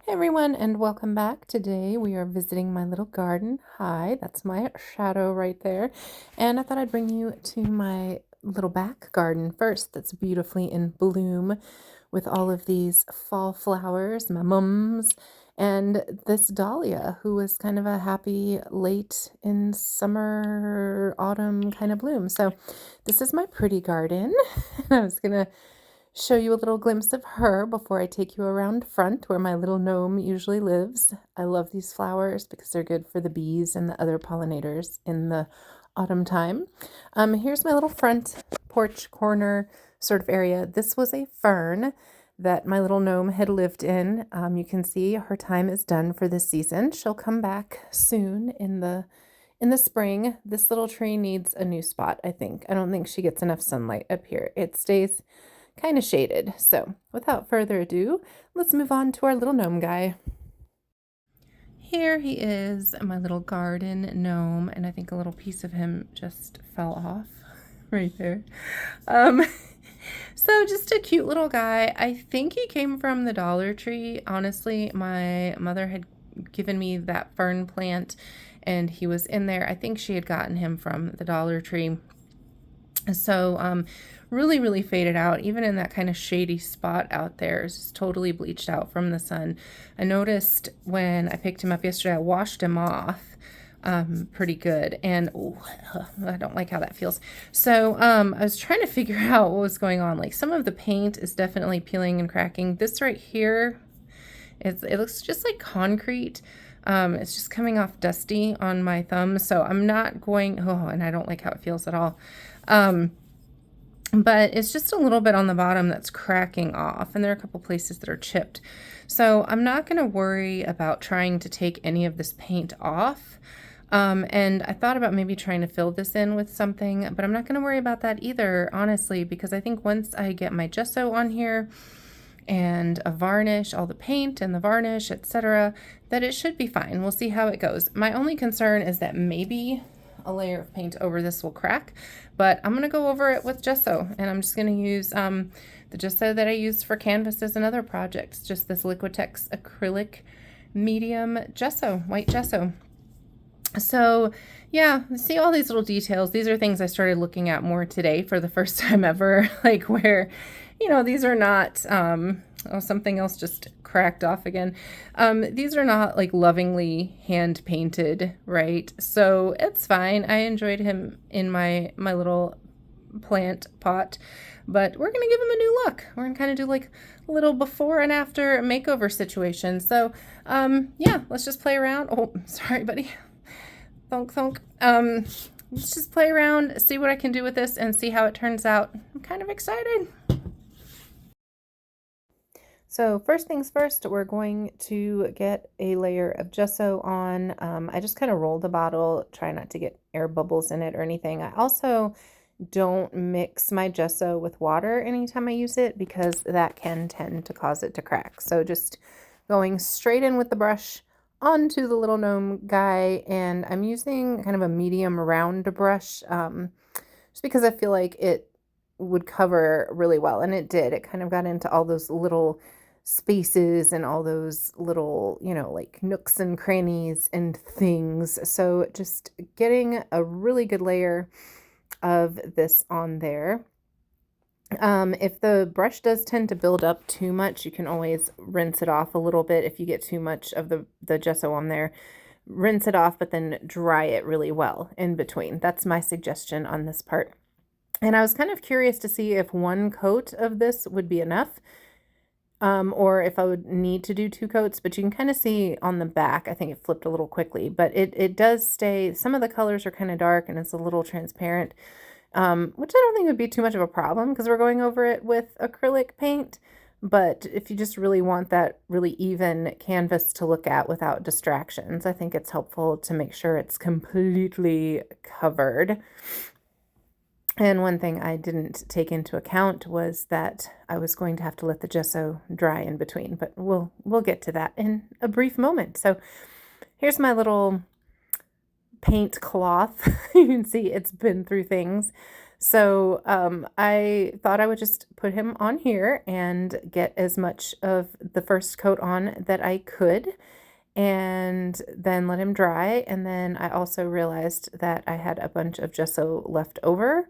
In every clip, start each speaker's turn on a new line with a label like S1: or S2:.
S1: Hey everyone, and welcome back. Today we are visiting my little garden. Hi, that's my shadow right there. And I thought I'd bring you to my little back garden first that's beautifully in bloom with all of these fall flowers, my mums, and this dahlia, who was kind of a happy late in summer, autumn kind of bloom. So this is my pretty garden. I was gonna show you a little glimpse of her before I take you around front where my little gnome usually lives. I love these flowers because they're good for the bees and the other pollinators in the autumn time. Here's my little front porch corner sort of area. This was a fern that my little gnome had lived in. You can see her time is done for this season. She'll come back soon in the spring. This little tree needs a new spot, I think. I don't think she gets enough sunlight up here. It stays kind of shaded. So without further ado, let's move on to our little gnome guy. Here he is, my little garden gnome, and I think a little piece of him just fell off right there. Um, so just a cute little guy. I think he came from the Dollar Tree. Honestly, my mother had given me that fern plant and he was in there. I think she had gotten him from the Dollar Tree. So really faded out, even in that kind of shady spot out there. It's just totally bleached out from the sun. I noticed when I picked him up yesterday, I washed him off pretty good, and ooh, I don't like how that feels. So I was trying to figure out what was going on. Like, some of the paint is definitely peeling and cracking. This right here, it looks just like concrete. It's just coming off dusty on my thumb, so I'm not going, oh, and I don't like how it feels at all. But it's just a little bit on the bottom that's cracking off, and there are a couple places that are chipped. So I'm not going to worry about trying to take any of this paint off. And I thought about maybe trying to fill this in with something, but I'm not going to worry about that either, honestly, because I think once I get my gesso on here and a varnish, all the paint and the varnish, etc., that it should be fine. We'll see how it goes. My only concern is that maybe a layer of paint over this will crack, but I'm going to go over it with gesso, and I'm just going to use the gesso that I use for canvases and other projects, just this Liquitex acrylic medium gesso, white gesso. So yeah, see all these little details. These are things I started looking at more today for the first time ever, like where, you know, these are not, oh, something else just cracked off again. These are not like lovingly hand painted, right? So it's fine. I enjoyed him in my little plant pot, but we're gonna give him a new look. We're gonna kind of do like a little before and after makeover situation. So yeah, let's just play around. Oh, sorry, buddy. Thunk thunk. Let's just play around, see what I can do with this, and see how it turns out. I'm kind of excited. So first things first, we're going to get a layer of gesso on. I just kind of roll the bottle, try not to get air bubbles in it or anything. I also don't mix my gesso with water anytime I use it because that can tend to cause it to crack. So just going straight in with the brush onto the little gnome guy, and I'm using kind of a medium round brush just because I feel like it would cover really well, and it did. It kind of got into all those little spaces and all those little, you know, like nooks and crannies and things. So just getting a really good layer of this on there. If the brush does tend to build up too much, you can always rinse it off a little bit. If you get too much of the gesso on there, rinse it off, but then dry it really well in between. That's my suggestion on this part. And I was kind of curious to see if one coat of this would be enough, or if I would need to do 2 coats, but you can kind of see on the back, I think it flipped a little quickly, but it does stay, some of the colors are kind of dark and it's a little transparent, which I don't think would be too much of a problem because we're going over it with acrylic paint. But if you just really want that really even canvas to look at without distractions, I think it's helpful to make sure it's completely covered. And one thing I didn't take into account was that I was going to have to let the gesso dry in between, but we'll get to that in a brief moment. So here's my little paint cloth. You can see it's been through things. So I thought I would just put him on here and get as much of the first coat on that I could and then let him dry. And then I also realized that I had a bunch of gesso left over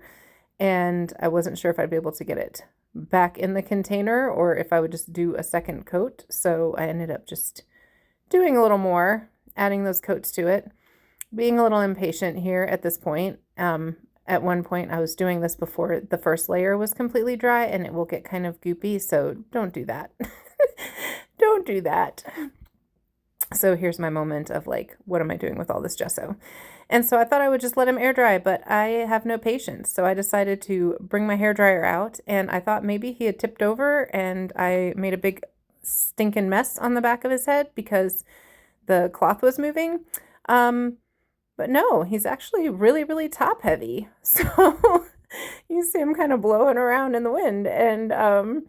S1: and I wasn't sure if I'd be able to get it back in the container or if I would just do a second coat. So I ended up just doing a little more, adding those coats to it, being a little impatient here at this point. At one point I was doing this before the first layer was completely dry and it will get kind of goopy, so don't do that. Don't do that. So here's my moment of like, what am I doing with all this gesso? And so I thought I would just let him air dry, but I have no patience. So I decided to bring my hair dryer out and I thought maybe he had tipped over and I made a big stinking mess on the back of his head because the cloth was moving. But no, he's actually really, really top heavy. So you see him kind of blowing around in the wind. And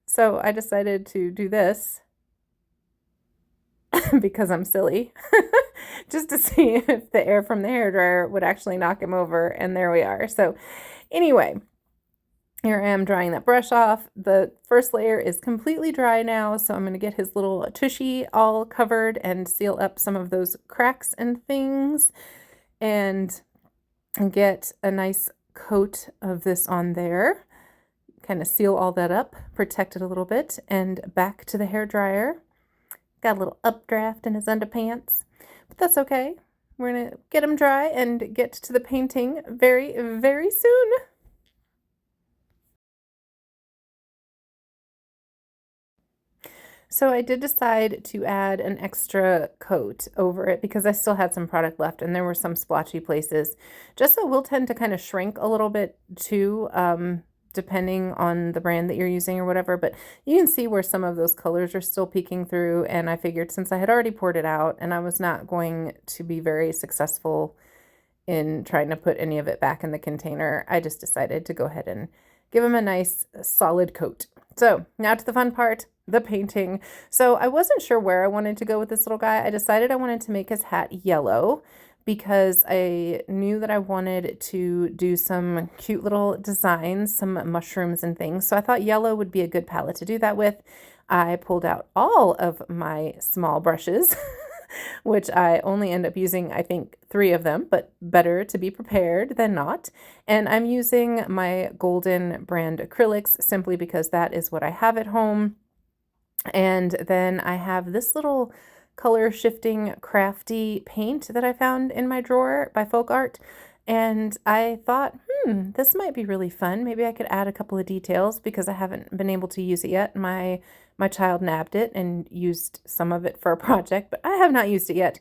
S1: so I decided to do this because I'm silly, just to see if the air from the hairdryer would actually knock him over. And there we are. So anyway, here I am drying that brush off. The first layer is completely dry now, so I'm going to get his little tushy all covered and seal up some of those cracks and things and get a nice coat of this on there. Kind of seal all that up, protect it a little bit, and back to the hairdryer. Got a little updraft in his underpants, but that's okay. We're going to get him dry and get to the painting very, very soon. So I did decide to add an extra coat over it because I still had some product left and there were some splotchy places. Gesso will tend to kind of shrink a little bit too, depending on the brand that you're using or whatever, but you can see where some of those colors are still peeking through, and I figured since I had already poured it out and I was not going to be very successful in trying to put any of it back in the container, I just decided to go ahead and give him a nice solid coat. So now to the fun part, the painting. So I wasn't sure where I wanted to go with this little guy. I decided I wanted to make his hat yellow because I knew that I wanted to do some cute little designs, some mushrooms and things. So I thought yellow would be a good palette to do that with. I pulled out all of my small brushes, which I only end up using, I think, 3 of them, but better to be prepared than not. And I'm using my Golden brand acrylics simply because that is what I have at home. And then I have this little color shifting crafty paint that I found in my drawer by Folk Art. And I thought, this might be really fun. Maybe I could add a couple of details because I haven't been able to use it yet. My child nabbed it and used some of it for a project, but I have not used it yet.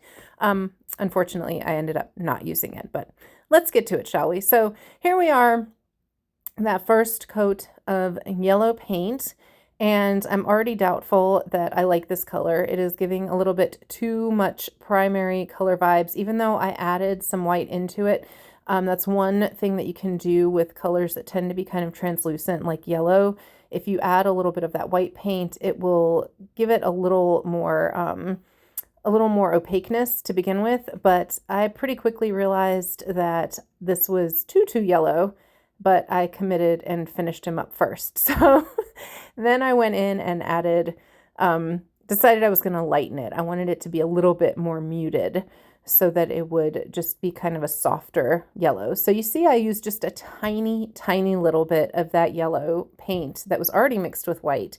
S1: Unfortunately, I ended up not using it, but let's get to it, shall we? So here we are, that first coat of yellow paint. And I'm already doubtful that I like this color. It is giving a little bit too much primary color vibes, even though I added some white into it. That's one thing that you can do with colors that tend to be kind of translucent, like yellow. If you add a little bit of that white paint, it will give it a little more opaqueness to begin with. But I pretty quickly realized that this was too yellow, but I committed and finished him up first. So then I went in and added, decided I was going to lighten it. I wanted it to be a little bit more muted so that it would just be kind of a softer yellow. So you see I used just a tiny, tiny little bit of that yellow paint that was already mixed with white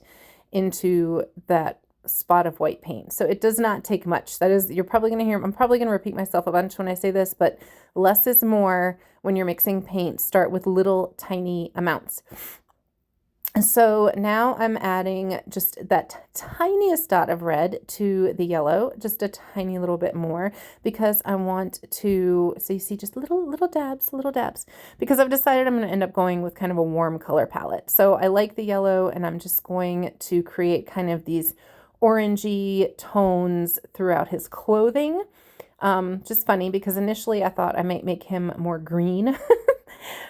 S1: into that spot of white paint. So it does not take much. That is, you're probably going to hear, I'm probably going to repeat myself a bunch when I say this, but less is more when you're mixing paint. Start with little tiny amounts. So now I'm adding just that tiniest dot of red to the yellow, just a tiny little bit more because I want to, so you see just little dabs, because I've decided I'm going to end up going with kind of a warm color palette. So I like the yellow and I'm just going to create kind of these orangey tones throughout his clothing. Just funny because initially I thought I might make him more green.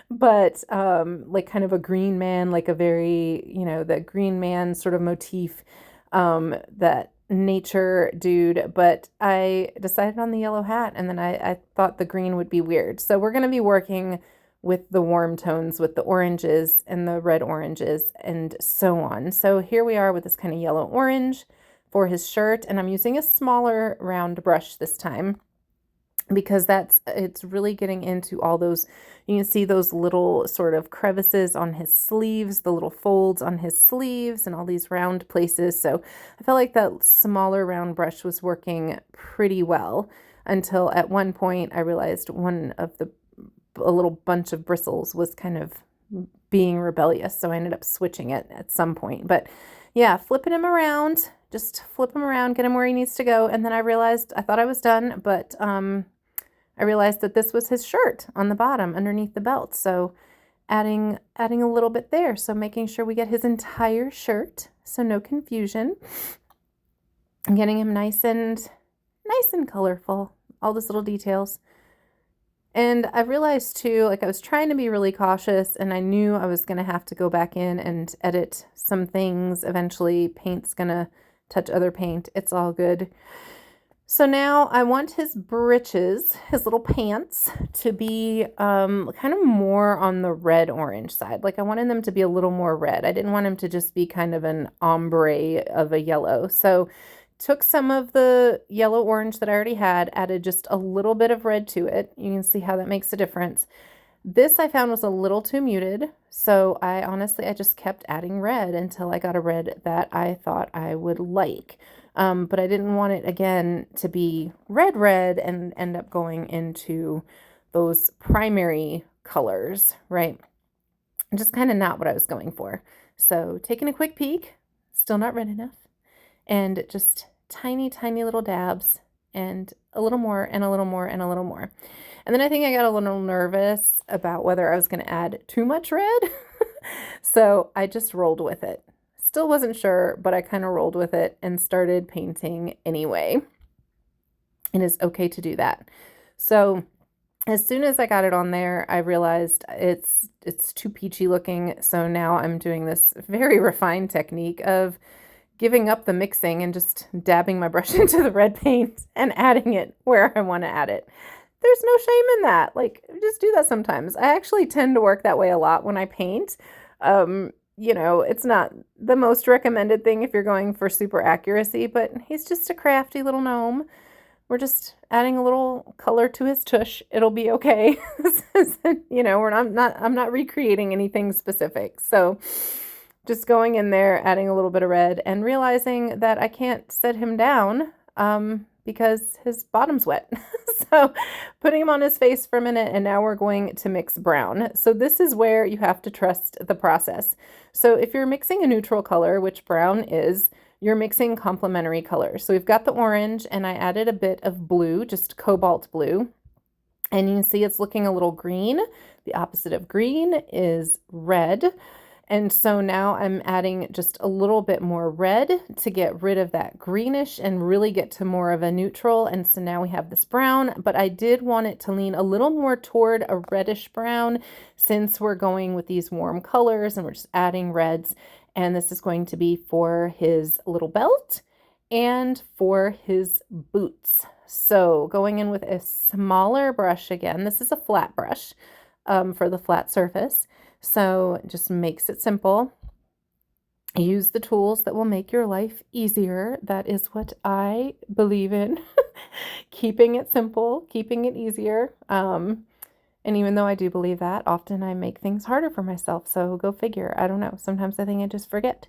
S1: But like kind of a green man, like a very, the green man sort of motif, that nature dude. But I decided on the yellow hat and then I thought the green would be weird. So we're going to be working with the warm tones, with the oranges and the red oranges and so on. So here we are with this kind of yellow orange for his shirt, and I'm using a smaller round brush this time because it's really getting into all those, you can see those little sort of crevices on his sleeves, the little folds on his sleeves and all these round places. So I felt like that smaller round brush was working pretty well until at one point I realized a little bunch of bristles was kind of being rebellious. So I ended up switching it at some point. But yeah, flipping him around, just flip him around, get him where he needs to go. And then I thought I was done, but I realized that this was his shirt on the bottom underneath the belt. So adding a little bit there. So making sure we get his entire shirt. So no confusion. And getting him nice and colorful. All those little details. And I realized too, like I was trying to be really cautious and I knew I was going to have to go back in and edit some things. Eventually paint's going to touch other paint. It's all good. So now I want his breeches, his little pants, to be kind of more on the red-orange side. Like I wanted them to be a little more red. I didn't want him to just be kind of an ombre of a yellow. So took some of the yellow-orange that I already had, added just a little bit of red to it. You can see how that makes a difference. This I found was a little too muted. So I just kept adding red until I got a red that I thought I would like. But I didn't want it again to be red and end up going into those primary colors, right? Just kind of not what I was going for. So taking a quick peek, still not red enough, and just tiny, tiny little dabs and a little more and a little more and a little more. And then I think I got a little nervous about whether I was going to add too much red. So I just rolled with it. Still wasn't sure, but I kind of rolled with it and started painting anyway. It is okay to do that. So as soon as I got it on there, I realized it's too peachy looking. So now I'm doing this very refined technique of giving up the mixing and just dabbing my brush into the red paint and adding it where I want to add it. There's no shame in that. Like, just do that sometimes. I actually tend to work that way a lot when I paint. You know, it's not the most recommended thing if you're going for super accuracy, but he's just a crafty little gnome. We're just adding a little color to his tush. It'll be okay. You know, I'm not recreating anything specific. So just going in there, adding a little bit of red and realizing that I can't set him down because his bottom's wet. So putting him on his face for a minute, and now we're going to mix brown. So this is where you have to trust the process. So if you're mixing a neutral color, which brown is, you're mixing complementary colors. So we've got the orange, and I added a bit of blue, just cobalt blue. And you can see it's looking a little green. The opposite of green is red. And so now I'm adding just a little bit more red to get rid of that greenish and really get to more of a neutral. And so now we have this brown, but I did want it to lean a little more toward a reddish brown since we're going with these warm colors and we're just adding reds. And this is going to be for his little belt and for his boots. So going in with a smaller brush again, this is a flat brush for the flat surface. So it just makes it simple. Use the tools that will make your life easier. That is what I believe in. Keeping it simple, keeping it easier. And even though I do believe that, often I make things harder for myself. So go figure. I don't know. Sometimes I think I just forget.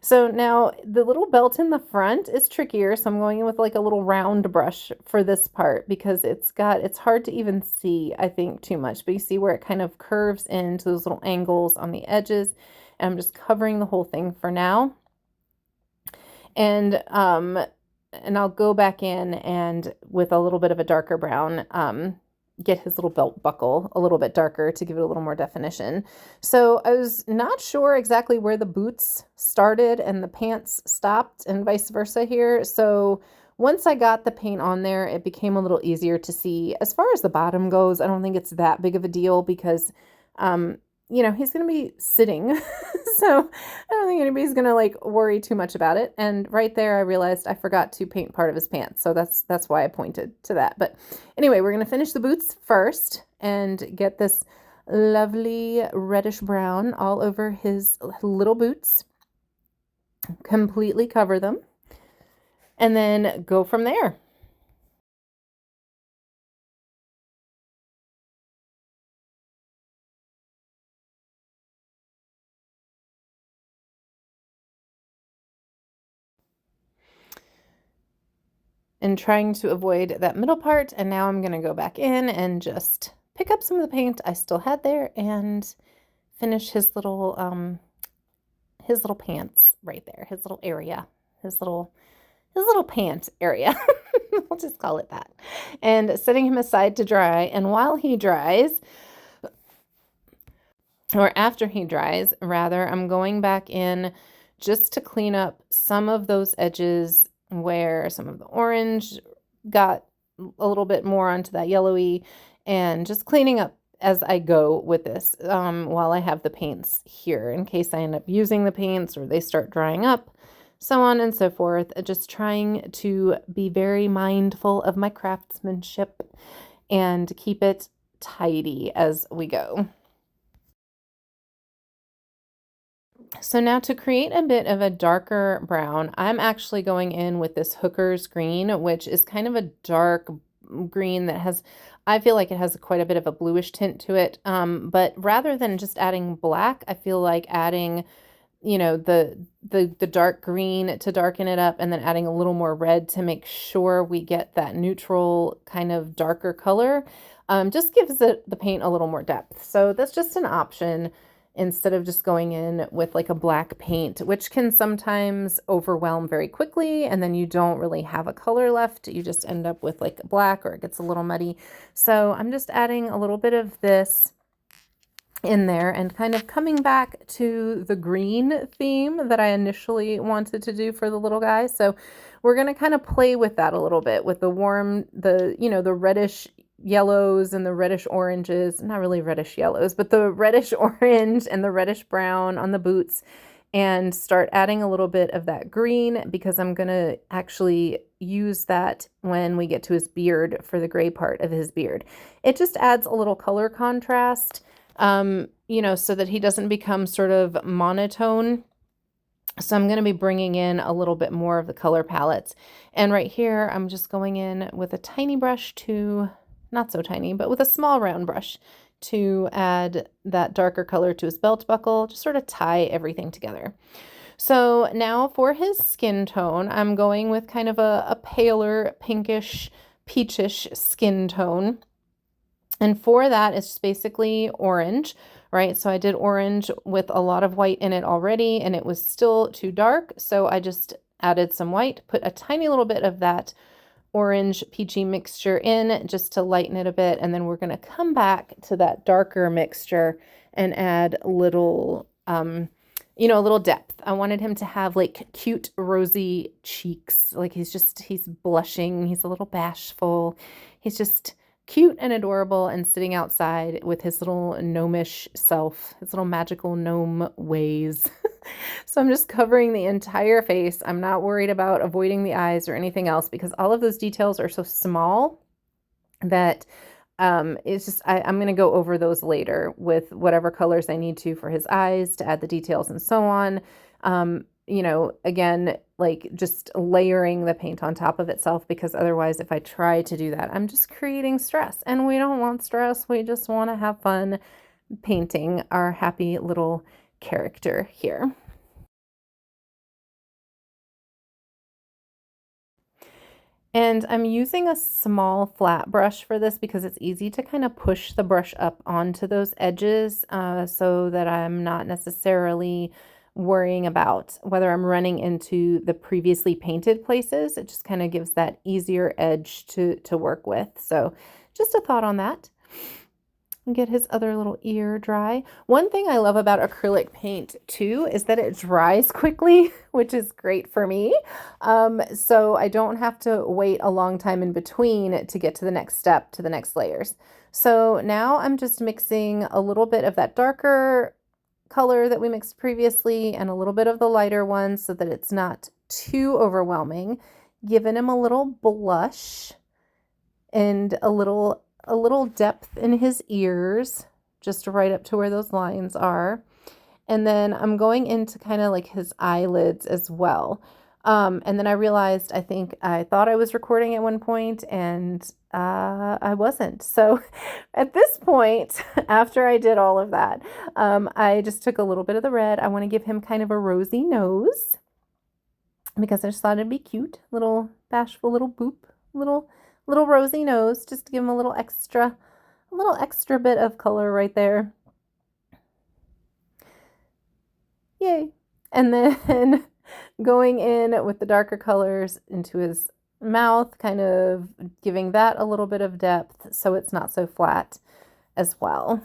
S1: So now the little belt in the front is trickier. So I'm going in with like a little round brush for this part because it's hard to even see, I think, too much. But you see where it kind of curves into those little angles on the edges. And I'm just covering the whole thing for now. And I'll go back in and with a little bit of a darker brown, get his little belt buckle a little bit darker to give it a little more definition. So I was not sure exactly where the boots started and the pants stopped and vice versa here. So once I got the paint on there, it became a little easier to see. As far as the bottom goes, I don't think it's that big of a deal because, you know, he's going to be sitting. So I don't think anybody's going to like worry too much about it. And right there, I realized I forgot to paint part of his pants. So that's why I pointed to that. But anyway, we're going to finish the boots first and get this lovely reddish brown all over his little boots. Completely cover them, and then go from there. And trying to avoid that middle part. And now I'm going to go back in and just pick up some of the paint I still had there and finish his little pants right there, his little area, his little pant area. We'll just call it that. And setting him aside to dry. And while he dries, or after he dries, rather, I'm going back in just to clean up some of those edges where some of the orange got a little bit more onto that yellowy, and just cleaning up as I go with this while I have the paints here in case I end up using the paints or they start drying up, so on and so forth. Just trying to be very mindful of my craftsmanship and keep it tidy as we go. So now to create a bit of a darker brown, I'm actually going in with this Hooker's green, which is kind of a dark green that has, I feel like it has quite a bit of a bluish tint to it. But rather than just adding black, I feel like adding, you know, the dark green to darken it up, and then adding a little more red to make sure we get that neutral kind of darker color, just gives it the paint a little more depth. So that's just an option instead of just going in with like a black paint, which can sometimes overwhelm very quickly, and then you don't really have a color left. You just end up with like black, or it gets a little muddy. So I'm just adding a little bit of this in there and kind of coming back to the green theme that I initially wanted to do for the little guy. So we're going to kind of play with that a little bit with the warm, you know, the reddish yellows and the reddish oranges, not really reddish yellows, but the reddish orange and the reddish brown on the boots, and start adding a little bit of that green because I'm going to actually use that when we get to his beard for the gray part of his beard. It just adds a little color contrast, you know, so that he doesn't become sort of monotone. So I'm going to be bringing in a little bit more of the color palettes. And right here, I'm just going in with a tiny brush to, not so tiny, but with a small round brush to add that darker color to his belt buckle, just sort of tie everything together. So now for his skin tone, I'm going with kind of a paler, pinkish, peachish skin tone. And for that, it's just basically orange, right? So I did orange with a lot of white in it already, and it was still too dark. So I just added some white, put a tiny little bit of that orange peachy mixture in just to lighten it a bit. And then we're going to come back to that darker mixture and add a little, you know, a little depth. I wanted him to have like cute rosy cheeks. Like he's blushing. He's a little bashful. He's just cute and adorable and sitting outside with his little gnomish self, his little magical gnome ways. So I'm just covering the entire face. I'm not worried about avoiding the eyes or anything else because all of those details are so small that it's just, I'm going to go over those later with whatever colors I need to for his eyes to add the details and so on. You know, again, like just layering the paint on top of itself, because otherwise if I try to do that, I'm just creating stress, and we don't want stress. We just want to have fun painting our happy little character here. And I'm using a small flat brush for this because it's easy to kind of push the brush up onto those edges, so that I'm not necessarily worrying about whether I'm running into the previously painted places. It just kind of gives that easier edge to work with. So just a thought on that. Get his other little ear dry. One thing I love about acrylic paint too is that it dries quickly, which is great for me. So I don't have to wait a long time in between to get to the next step, to the next layers. So now I'm just mixing a little bit of that darker color that we mixed previously and a little bit of the lighter one so that it's not too overwhelming, giving him a little blush and a little depth in his ears. just right up to where those lines are. And then I'm going into kind of like his eyelids as well. And then I realized, I think I thought I was recording at one point and I wasn't. So at this point, after I did all of that, I just took a little bit of the red. I want to give him kind of a rosy nose because I just thought it'd be cute. Little bashful little boop, little rosy nose, just to give him a little extra bit of color right there. Yay. And then going in with the darker colors into his mouth, kind of giving that a little bit of depth so it's not so flat as well.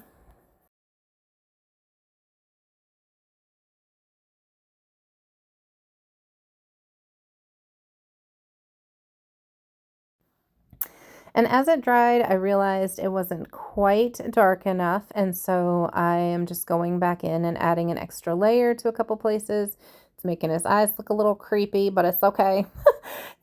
S1: And as it dried, I realized it wasn't quite dark enough, and so I am just going back in and adding an extra layer to a couple places. It's making his eyes look a little creepy, but it's okay.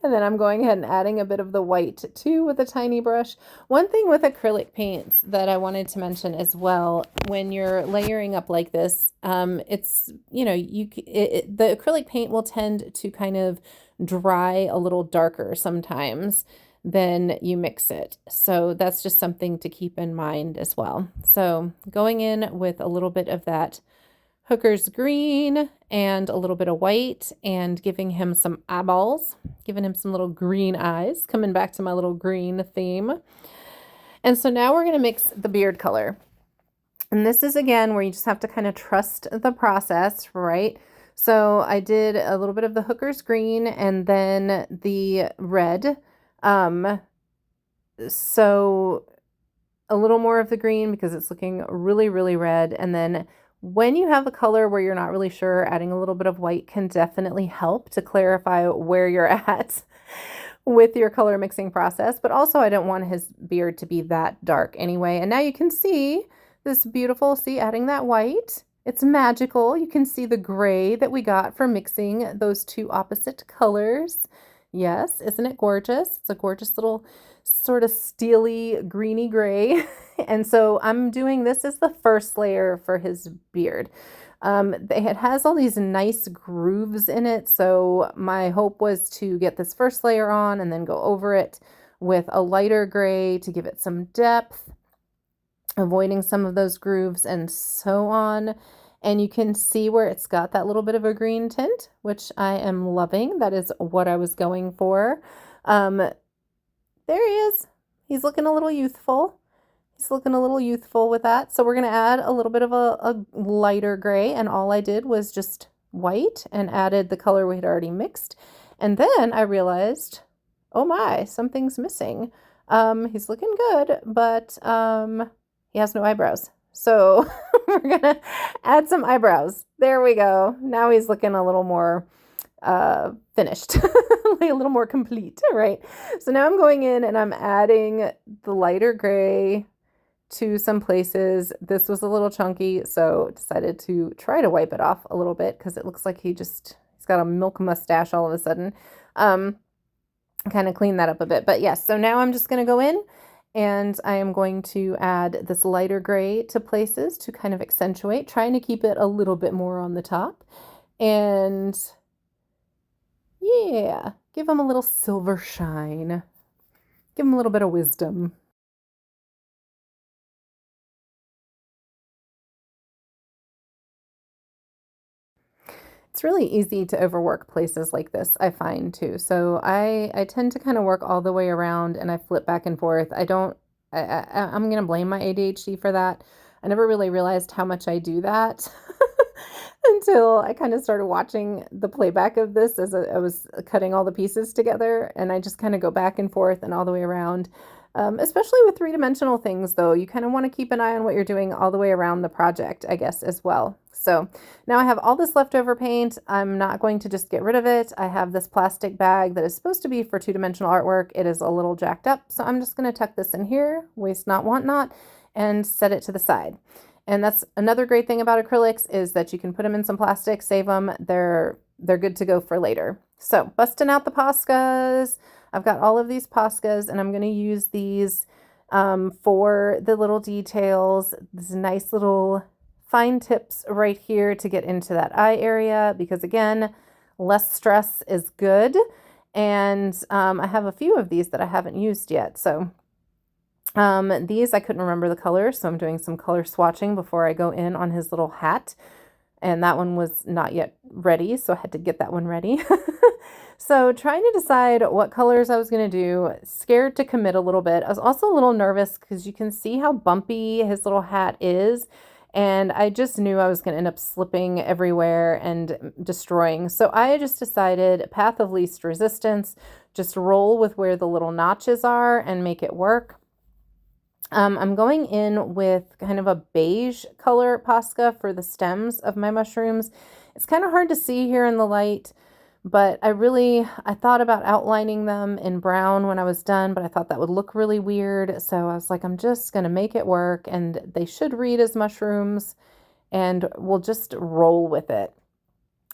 S1: And then I'm going ahead and adding a bit of the white too with a tiny brush. One thing with acrylic paints that I wanted to mention as well, when you're layering up like this, it's, you know, the acrylic paint will tend to kind of dry a little darker sometimes then you mix it. So that's just something to keep in mind as well. So going in with a little bit of that hooker's green and a little bit of white and giving him some eyeballs, giving him some little green eyes, coming back to my little green theme. And so now we're going to mix the beard color. And this is again where you just have to kind of trust the process, right? So I did a little bit of the hooker's green and then the red. So a little more of the green because it's looking really, really red. And then when you have a color where you're not really sure, adding a little bit of white can definitely help to clarify where you're at with your color mixing process. But also I don't want his beard to be that dark anyway. And now you can see this beautiful, see, adding that white. It's magical. You can see the gray that we got from mixing those two opposite colors. Yes, isn't it gorgeous? It's a gorgeous little sort of steely greeny gray. And so I'm doing this as the first layer for his beard. It has all these nice grooves in it. So my hope was to get this first layer on and then go over it with a lighter gray to give it some depth, avoiding some of those grooves and so on. And you can see where it's got that little bit of a green tint, which I am loving. That is what I was going for. There he is. He's looking a little youthful. He's looking a little youthful with that. So we're going to add a little bit of a lighter gray. And all I did was just white and added the color we had already mixed. And then I realized, oh my, something's missing. He's looking good, but he has no eyebrows. So we're going to add some eyebrows. There we go. Now he's looking a little more finished, like a little more complete, right? So now I'm going in and I'm adding the lighter gray to some places. This was a little chunky, so decided to try to wipe it off a little bit because it looks like he's got a milk mustache all of a sudden. Kind of clean that up a bit. But yes, so now I'm just going to go in and I am going to add this lighter gray to places to kind of accentuate, trying to keep it a little bit more on the top. And yeah, give him a little silver shine. Give him a little bit of wisdom. It's really easy to overwork places like this, I find too. So I tend to kind of work all the way around and I flip back and forth. I'm going to blame my ADHD for that. I never really realized how much I do that until I kind of started watching the playback of this as I was cutting all the pieces together. And I just kind of go back and forth and all the way around. Especially with three-dimensional things, though, you kind of want to keep an eye on what you're doing all the way around the project, I guess, as well. So now I have all this leftover paint. I'm not going to just get rid of it. I have this plastic bag that is supposed to be for two-dimensional artwork. It is a little jacked up, so I'm just going to tuck this in here, waste not, want not, and set it to the side. And that's another great thing about acrylics is that you can put them in some plastic, save them. They're good to go for later. So busting out the Poscas. I've got all of these Poscas and I'm going to use these for the little details. These nice little fine tips right here to get into that eye area because, again, less stress is good. And I have a few of these that I haven't used yet. So these I couldn't remember the colors, so I'm doing some color swatching before I go in on his little hat. And that one was not yet ready, so I had to get that one ready. So trying to decide what colors I was going to do, scared to commit a little bit. I was also a little nervous because you can see how bumpy his little hat is. And I just knew I was going to end up slipping everywhere and destroying. So I just decided path of least resistance, just roll with where the little notches are and make it work. I'm going in with kind of a beige color Posca for the stems of my mushrooms. It's kind of hard to see here in the light, but I thought about outlining them in brown when I was done, but I thought that would look really weird. So I was like, I'm just going to make it work, and they should read as mushrooms, and we'll just roll with it.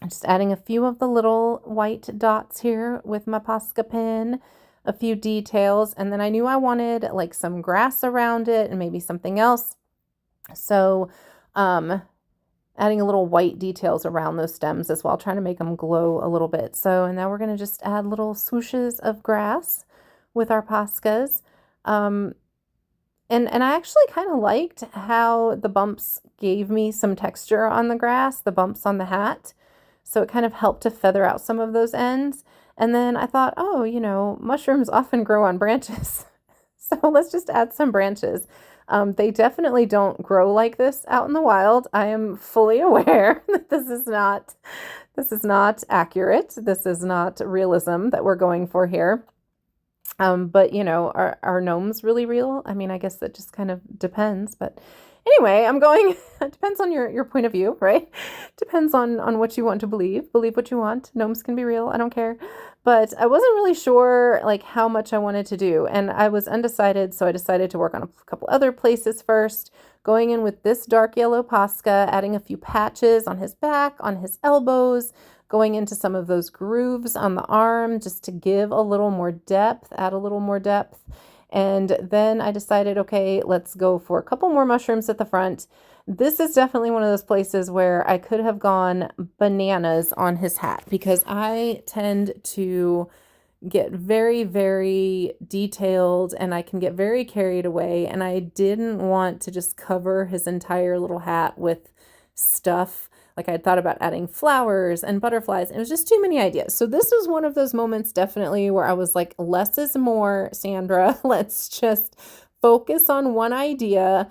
S1: I'm just adding a few of the little white dots here with my Posca pen, a few details, and then I knew I wanted like some grass around it and maybe something else. So adding a little white details around those stems as well, trying to make them glow a little bit. So, and now we're going to just add little swooshes of grass with our Poscas. And I actually kind of liked how the bumps gave me some texture on the grass, the bumps on the hat. So it kind of helped to feather out some of those ends. And then I thought, oh, mushrooms often grow on branches. So let's just add some branches. They definitely don't grow like this out in the wild. I am fully aware that this is not accurate. This is not realism that we're going for here. But are gnomes really real? I mean, I guess that just kind of depends, but anyway, it depends on your point of view, right? Depends on what you want to believe. Believe what you want. Gnomes can be real. I don't care. But I wasn't really sure like how much I wanted to do, and I was undecided, so I decided to work on a couple other places first, going in with this dark yellow Posca, adding a few patches on his back, on his elbows, going into some of those grooves on the arm just to give a little more depth, add a little more depth. And then I decided, okay, let's go for a couple more mushrooms at the front. This is definitely one of those places where I could have gone bananas on his hat because I tend to get very, very detailed and I can get very carried away. And I didn't want to just cover his entire little hat with stuff. Like I thought about adding flowers and butterflies. It was just too many ideas. So this was one of those moments definitely where I was like, less is more, Sandra. Let's just focus on one idea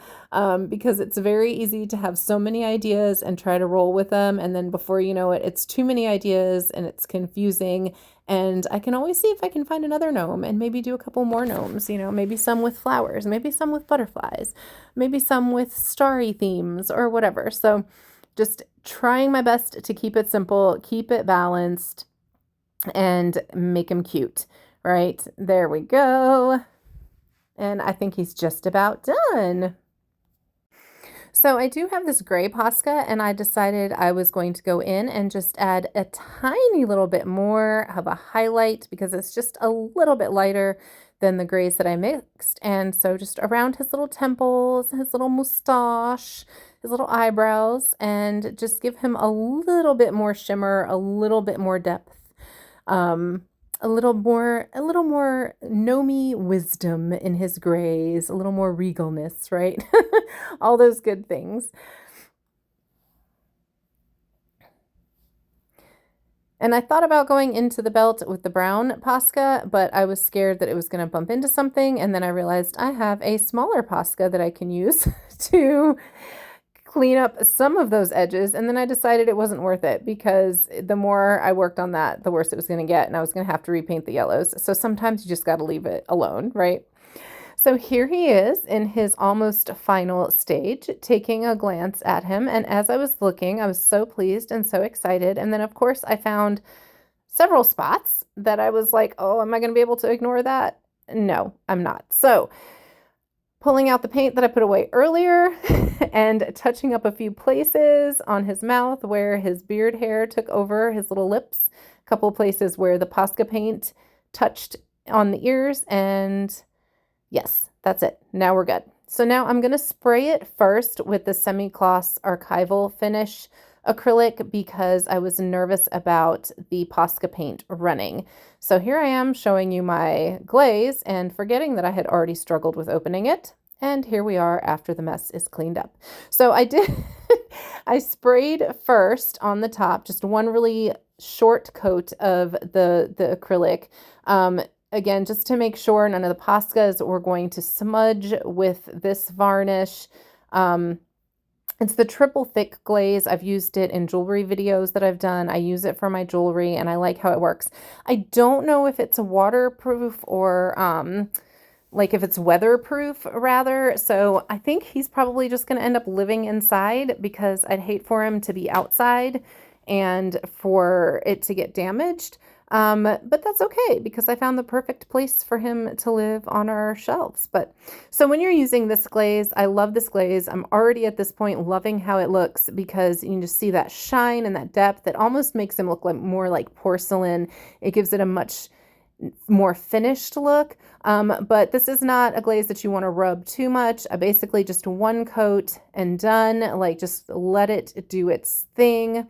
S1: because it's very easy to have so many ideas and try to roll with them. And then before you know it, it's too many ideas and it's confusing. And I can always see if I can find another gnome and maybe do a couple more gnomes, maybe some with flowers, maybe some with butterflies, maybe some with starry themes or whatever. So just trying my best to keep it simple, keep it balanced, and make him cute, right? There we go. And I think he's just about done. So I do have this gray Posca, and I decided I was going to go in and just add a tiny little bit more of a highlight because it's just a little bit lighter than the grays that I mixed. And so just around his little temples, his little mustache, his little eyebrows, and just give him a little bit more shimmer, a little bit more depth, a little more gnomey wisdom in his grays, a little more regalness, right? All those good things. And I thought about going into the belt with the brown Posca, but I was scared that it was going to bump into something. And then I realized I have a smaller Posca that I can use to clean up some of those edges. And then I decided it wasn't worth it because the more I worked on that, the worse it was going to get. And I was going to have to repaint the yellows. So sometimes you just got to leave it alone, right? So here he is in his almost final stage, taking a glance at him. And as I was looking, I was so pleased and so excited. And then, of course, I found several spots that I was like, oh, am I going to be able to ignore that? No, I'm not. So pulling out the paint that I put away earlier and touching up a few places on his mouth where his beard hair took over his little lips, a couple places where the Posca paint touched on the ears, and yes, That's it. Now we're good. So now I'm going to spray it first with the semi-gloss archival finish acrylic because I was nervous about the Posca paint running. So here I am showing you my glaze and forgetting that I had already struggled with opening it. And here we are after the mess is cleaned up. So I did, I sprayed first on the top, just one really short coat of the acrylic. Again, just to make sure none of the Poscas were going to smudge with this varnish. It's the triple thick glaze. I've used it in jewelry videos that I've done. I use it for my jewelry and I like how it works. I don't know if it's waterproof or like if it's weatherproof rather. So I think he's probably just going to end up living inside because I'd hate for him to be outside and for it to get damaged. But that's okay because I found the perfect place for him to live on our shelves. But so when you're using this glaze, I love this glaze. I'm already at this point loving how it looks because you can just see that shine and that depth. It almost makes him look like more like porcelain. It gives it a much more finished look. But this is not a glaze that you want to rub too much. Basically just one coat and done. Like just let it do its thing.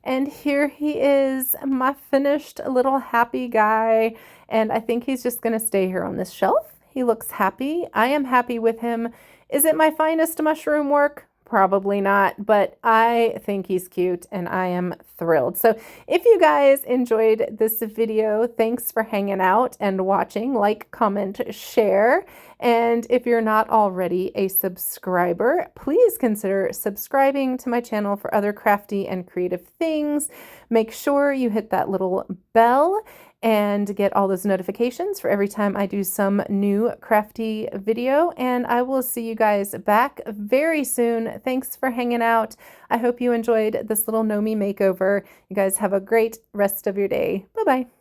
S1: And here he is, my finished little happy guy. And I think he's just going to stay here on this shelf. He looks happy. I am happy with him. Is it my finest mushroom work? Probably not, but I think he's cute and I am thrilled. So if you guys enjoyed this video, thanks for hanging out and watching. Like, comment, share. And if you're not already a subscriber, please consider subscribing to my channel for other crafty and creative things. Make sure you hit that little bell and get all those notifications for every time I do some new crafty video. And I will see you guys back very soon. Thanks for hanging out. I hope you enjoyed this little gnome makeover. You guys have a great rest of your day. Bye-bye.